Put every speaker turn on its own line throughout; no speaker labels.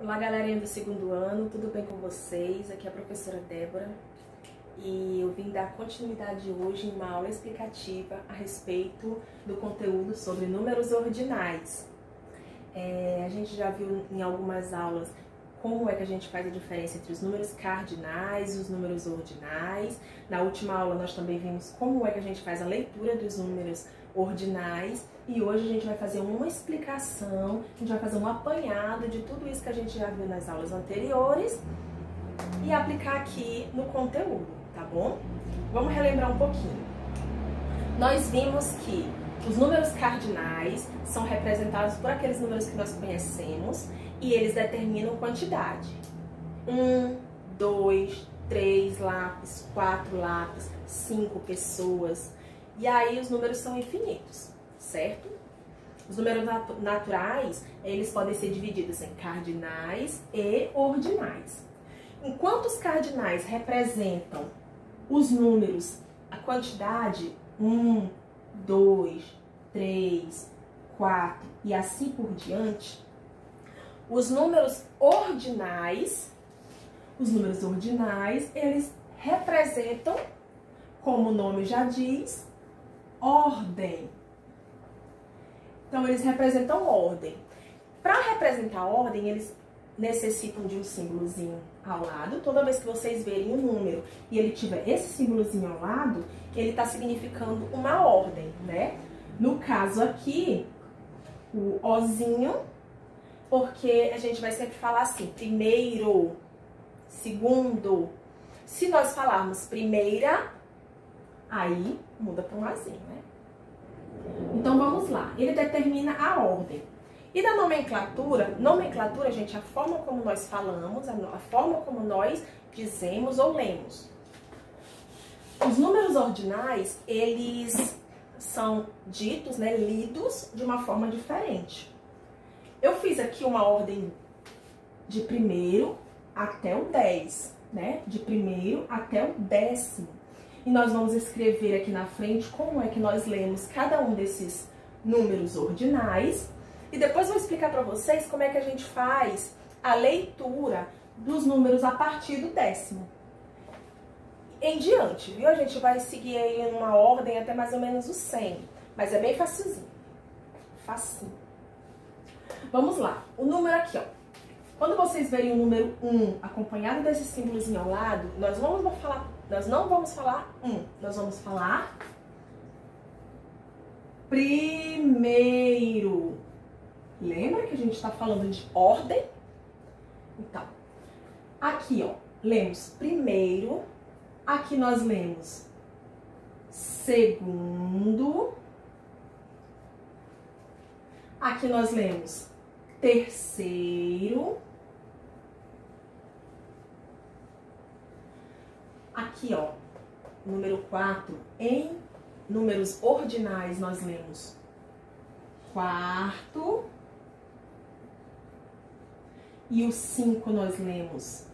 Olá, galerinha do segundo ano, tudo bem com vocês? Aqui é a professora Débora e eu vim dar continuidade hoje em uma aula explicativa a respeito do conteúdo sobre números ordinais. A gente já viu em algumas aulas como é que a gente faz a diferença entre os números cardinais e os números ordinais. Na última aula nós também vimos como é que a gente faz a leitura dos números ordinais e hoje a gente vai fazer uma explicação, a gente vai fazer um apanhado de tudo isso que a gente já viu nas aulas anteriores e aplicar aqui no conteúdo, tá bom? Vamos relembrar um pouquinho. Nós vimos que os números cardinais são representados por aqueles números que nós conhecemos e eles determinam quantidade. 1, 2, 3 lápis, 4 lápis, 5 pessoas. E aí os números são infinitos, certo? Os números naturais, eles podem ser divididos em cardinais e ordinais. Enquanto os cardinais representam os números, a quantidade 1, 2, 3, 4 e assim por diante, os números ordinais, eles representam, como o nome já diz, ordem. Então, eles representam ordem. Para representar ordem, eles necessitam de um símbolozinho ao lado. Toda vez que vocês verem um número e ele tiver esse símbolozinho ao lado, ele está significando uma ordem, né? No caso aqui, o Ozinho, porque a gente vai sempre falar assim, primeiro, segundo. Se nós falarmos primeira, aí muda para um Azinho, né? Então vamos lá, ele determina a ordem. E da nomenclatura, gente, a forma como nós falamos, a forma como nós dizemos ou lemos. Os números ordinais, eles são ditos, né, lidos de uma forma diferente. Eu fiz aqui uma ordem de primeiro até o 10, né? De primeiro até o 10º. E nós vamos escrever aqui na frente como é que nós lemos cada um desses números ordinais. E depois eu vou explicar para vocês como é que a gente faz a leitura dos números a partir do 10º. Em diante, viu? A gente vai seguir aí uma ordem até mais ou menos o 100. Mas é bem facilzinho. Facinho. Vamos lá. O número aqui, ó. Quando vocês verem o número 1 acompanhado desse símbolozinho ao lado, nós não vamos falar 1, nós vamos falar primeiro. Lembra que a gente está falando de ordem? Então, aqui, ó, lemos primeiro, aqui nós lemos segundo, aqui nós lemos terceiro, aqui, ó, número 4, em números ordinais nós lemos quarto, e o 5 nós lemos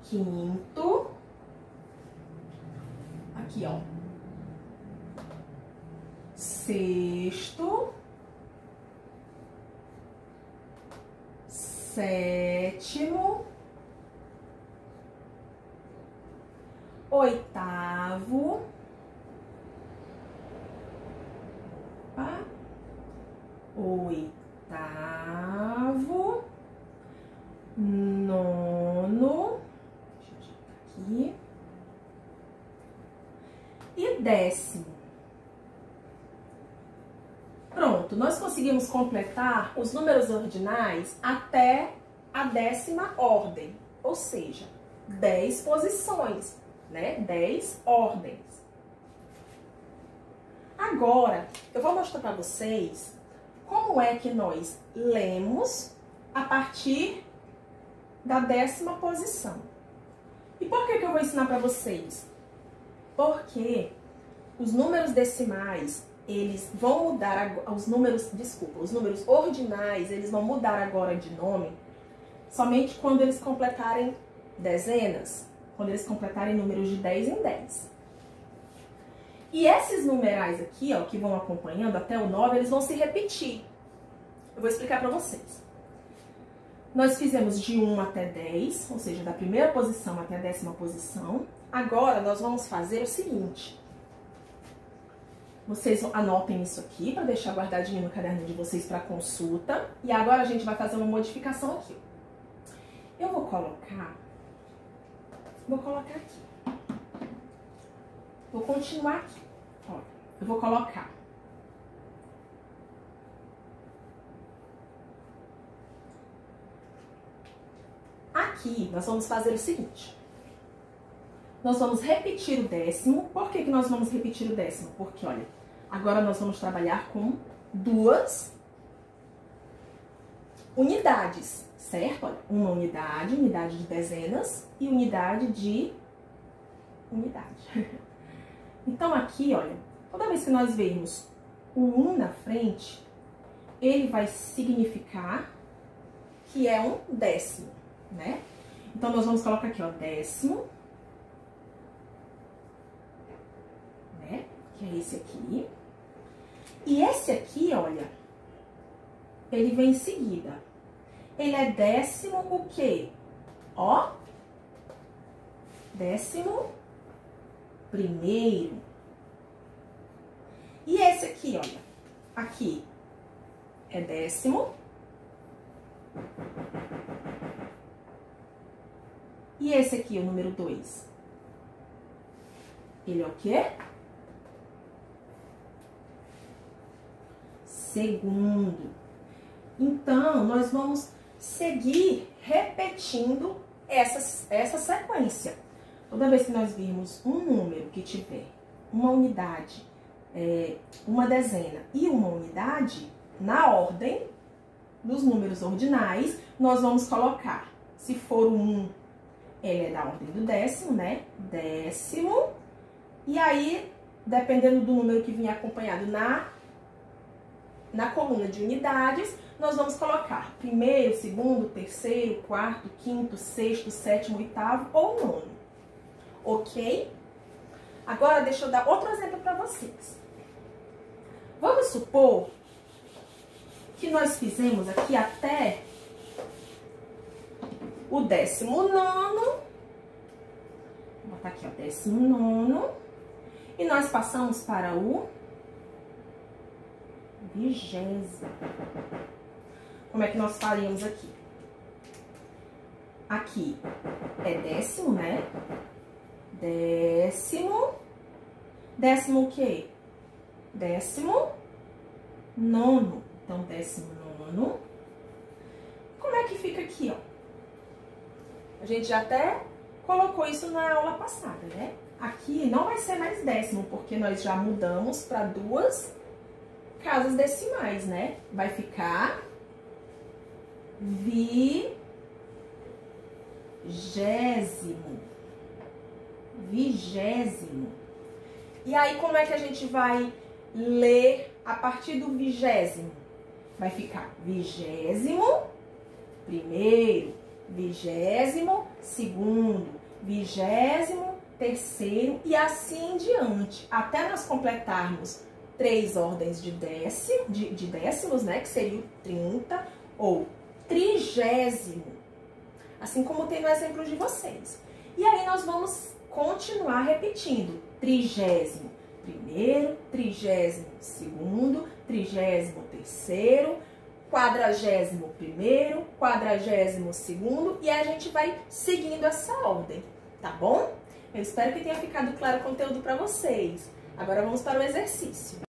quinto, aqui, ó, sexto, sétimo, oitavo, nono, deixa eu digitar aqui, e 10º. Pronto, nós conseguimos completar os números ordinais até a 10ª ordem, ou seja, 10 posições, né? 10 ordens. Agora, eu vou mostrar para vocês como é que nós lemos a partir da 10ª posição. E por que eu vou ensinar para vocês? Porque os números decimais, eles vão mudar, os números ordinais, eles vão mudar agora de nome somente quando eles completarem dezenas, quando eles completarem números de 10 em 10. E esses numerais aqui, ó, que vão acompanhando até o 9, eles vão se repetir. Eu vou explicar para vocês. Nós fizemos de 1 até 10, ou seja, da primeira posição até a 10ª posição. Agora, nós vamos fazer o seguinte. Vocês anotem isso aqui para deixar guardadinho no caderno de vocês para consulta. E agora a gente vai fazer uma modificação aqui. Eu vou colocar aqui. Vou continuar aqui. Ó, eu vou colocar. Aqui, nós vamos fazer o seguinte. Nós vamos repetir o 10º. Por que nós vamos repetir o 10º? Porque, olha, agora nós vamos trabalhar com 2 unidades, certo? Olha, uma unidade de dezenas e unidade de unidade. Então, aqui, olha, toda vez que nós vermos o 1 na frente, ele vai significar que é um 10º, né? Então, nós vamos colocar aqui, ó, 10º. Que é esse aqui. E esse aqui, olha, ele vem em seguida. Ele é 10º o quê? Ó, 11º. E esse aqui, olha, aqui é 10º. E esse aqui, o número 2, ele é o quê? Segundo. Então, nós vamos seguir repetindo essa sequência. Toda vez que nós virmos um número que tiver uma unidade, uma dezena e uma unidade, na ordem dos números ordinais, nós vamos colocar, se for o 1, ele é da ordem do 10º, né? 10º. E aí, dependendo do número que vinha acompanhado na coluna de unidades, nós vamos colocar primeiro, segundo, terceiro, quarto, quinto, sexto, sétimo, oitavo ou nono. Ok? Agora, deixa eu dar outro exemplo para vocês. Vamos supor que nós fizemos aqui até o 19º. Vou botar aqui, ó, 19º. E nós passamos para o 20º. Como é que nós faríamos aqui? Aqui é 10º, né? 10º. 10º o quê? 19º. Então, 19º. Como é que fica aqui, ó? A gente já até colocou isso na aula passada, né? Aqui não vai ser mais 10º, porque nós já mudamos para 2 casas decimais, né? Vai ficar 20º. E aí, como é que a gente vai ler a partir do 20º? Vai ficar 20º, 20º, 23º e assim em diante, até nós completarmos 3 ordens de décimos, né, que seria o 30 ou 30º, assim como tem no exemplo de vocês. E aí nós vamos continuar repetindo 30º, 30º, 33º, 41º, 42º, e a gente vai seguindo essa ordem, tá bom? Eu espero que tenha ficado claro o conteúdo para vocês. Agora vamos para o exercício.